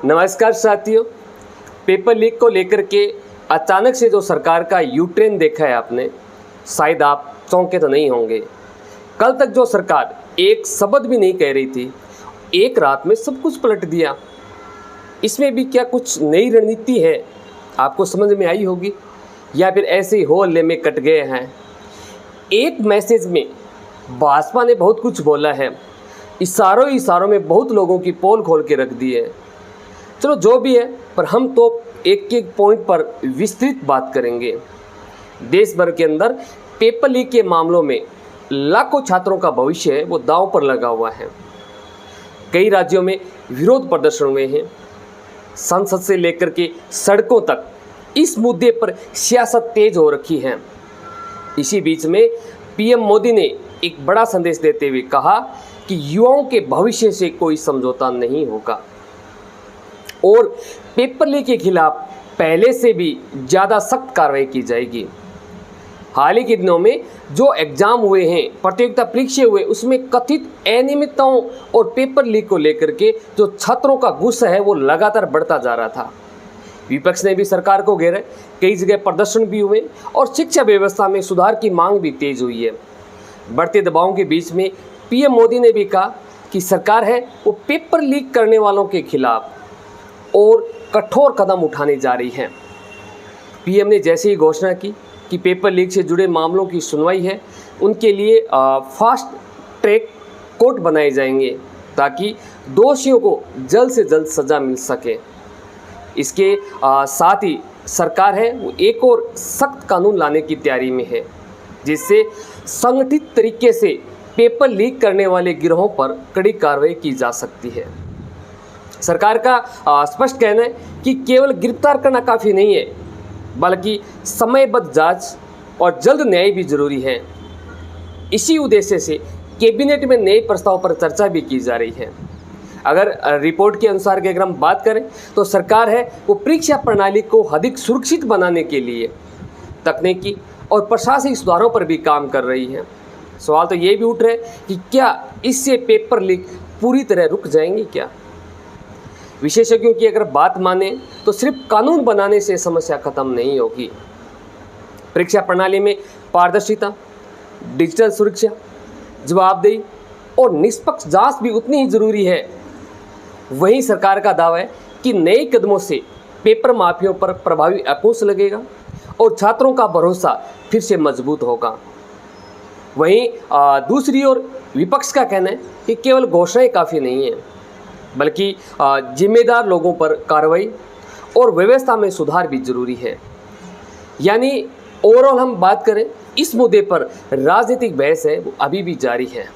नमस्कार साथियों। Paper leak को लेकर के अचानक से जो सरकार का यू टर्न देखा है आपने, शायद आप चौंके तो नहीं होंगे। कल तक जो सरकार एक शब्द भी नहीं कह रही थी, एक रात में सब कुछ पलट दिया। इसमें भी क्या कुछ नई रणनीति है, आपको समझ में आई होगी, या फिर ऐसे ही हो हल्ले में कट गए हैं। एक मैसेज में भाजपा ने बहुत कुछ बोला है, इशारों में बहुत लोगों की पोल खोल के रख दी है। चलो जो भी है, पर हम तो एक एक पॉइंट पर विस्तृत बात करेंगे। देश भर के अंदर पेपर लीक के मामलों में लाखों छात्रों का भविष्य है वो दांव पर लगा हुआ है। कई राज्यों में विरोध प्रदर्शन हुए हैं, संसद से लेकर के सड़कों तक इस मुद्दे पर सियासत तेज हो रखी है। इसी बीच में पीएम मोदी ने एक बड़ा संदेश देते हुए कहा कि युवाओं के भविष्य से कोई समझौता नहीं होगा और पेपर लीक के खिलाफ पहले से भी ज़्यादा सख्त कार्रवाई की जाएगी। हाल ही के दिनों में जो एग्जाम हुए हैं, प्रतियोगिता परीक्षा हुए, उसमें कथित अनियमितताओं और पेपर लीक को लेकर के जो छात्रों का गुस्सा है वो लगातार बढ़ता जा रहा था। विपक्ष ने भी सरकार को घेरा, कई जगह प्रदर्शन भी हुए और शिक्षा व्यवस्था में सुधार की मांग भी तेज हुई है। बढ़ते दबावों के बीच में पीएम मोदी ने भी कहा कि सरकार है वो पेपर लीक करने वालों के खिलाफ और कठोर कदम उठाने जा रही है। पीएम ने जैसे ही घोषणा की कि पेपर लीक से जुड़े मामलों की सुनवाई है, उनके लिए फास्ट ट्रैक कोर्ट बनाए जाएंगे ताकि दोषियों को जल्द से जल्द सज़ा मिल सके। इसके साथ ही सरकार है वो एक और सख्त कानून लाने की तैयारी में है, जिससे संगठित तरीके से पेपर लीक करने वाले गिरोहों पर कड़ी कार्रवाई की जा सकती है। सरकार का स्पष्ट कहना है कि केवल गिरफ्तार करना काफ़ी नहीं है, बल्कि समयबद्ध जांच और जल्द न्याय भी जरूरी है। इसी उद्देश्य से कैबिनेट में नए प्रस्ताव पर चर्चा भी की जा रही है। अगर रिपोर्ट के अनुसार की अगर हम बात करें तो सरकार है वो परीक्षा प्रणाली को अधिक सुरक्षित बनाने के लिए तकनीकी और प्रशासनिक सुधारों पर भी काम कर रही है। सवाल तो ये भी उठ रहे हैं कि क्या इससे पेपर लीक पूरी तरह रुक जाएंगे क्या? विशेषज्ञों की अगर बात माने तो सिर्फ कानून बनाने से समस्या खत्म नहीं होगी। परीक्षा प्रणाली में पारदर्शिता, डिजिटल सुरक्षा, जवाबदेही और निष्पक्ष जांच भी उतनी ही जरूरी है। वहीं सरकार का दावा है कि नए कदमों से पेपर माफियों पर प्रभावी अंकुश लगेगा और छात्रों का भरोसा फिर से मजबूत होगा। वहीं दूसरी ओर विपक्ष का कहना है कि केवल घोषणाएं काफ़ी नहीं है, बल्कि जिम्मेदार लोगों पर कार्रवाई और व्यवस्था में सुधार भी जरूरी है। यानी ओवरऑल हम बात करें, इस मुद्दे पर राजनीतिक बहस है वो अभी भी जारी है।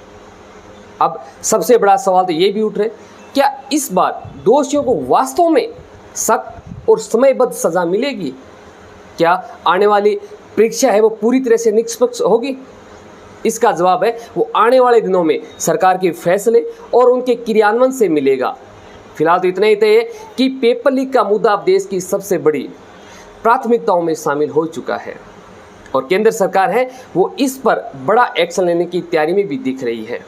अब सबसे बड़ा सवाल तो ये भी उठ रहा है, क्या इस बार दोषियों को वास्तव में सख्त और समयबद्ध सजा मिलेगी? क्या आने वाली परीक्षा है वो पूरी तरह से निष्पक्ष होगी? इसका जवाब है वो आने वाले दिनों में सरकार के फैसले और उनके क्रियान्वयन से मिलेगा। फिलहाल तो इतना ही तय है कि पेपर लीक का मुद्दा अब देश की सबसे बड़ी प्राथमिकताओं में शामिल हो चुका है और केंद्र सरकार है वो इस पर बड़ा एक्शन लेने की तैयारी में भी दिख रही है।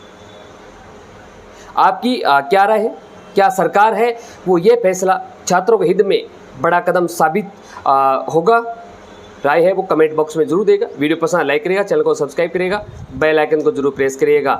आपकी क्या राय है? क्या सरकार है वो ये फैसला छात्रों के हित में बड़ा कदम साबित होगा? राय है वो कमेंट बॉक्स में जरूर देगा। वीडियो पसंद लाइक करिएगा, चैनल को सब्सक्राइब करिएगा, बेल आइकन को जरूर प्रेस करिएगा।